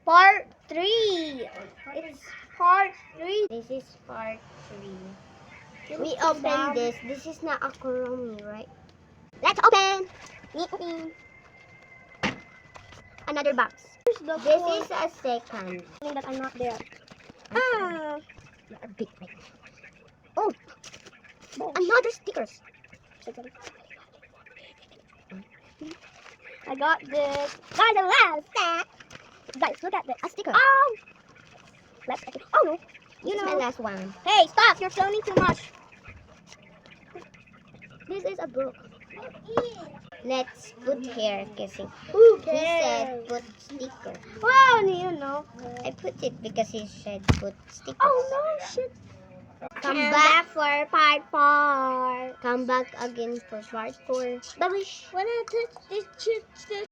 Part 3. It's part 3. This is part 3. We open this. This is not a Kuromi, right? Let's open! Another box. Here's the This four. is a second. That I'm not there. You're a big thing. Oh, another stickers. I got this. Guys, the last. Guys, look at this. A sticker. Oh! Let's. Oh no. This is my last one. Hey, stop! You're filming too much. This is a book. Let's put here, kasi Who he said put sticker. Well, you know. I put it because he said put sticker. Oh no, shit. Come back for part 4. Come back again for part 4. Bye-bye. When I touch this chip,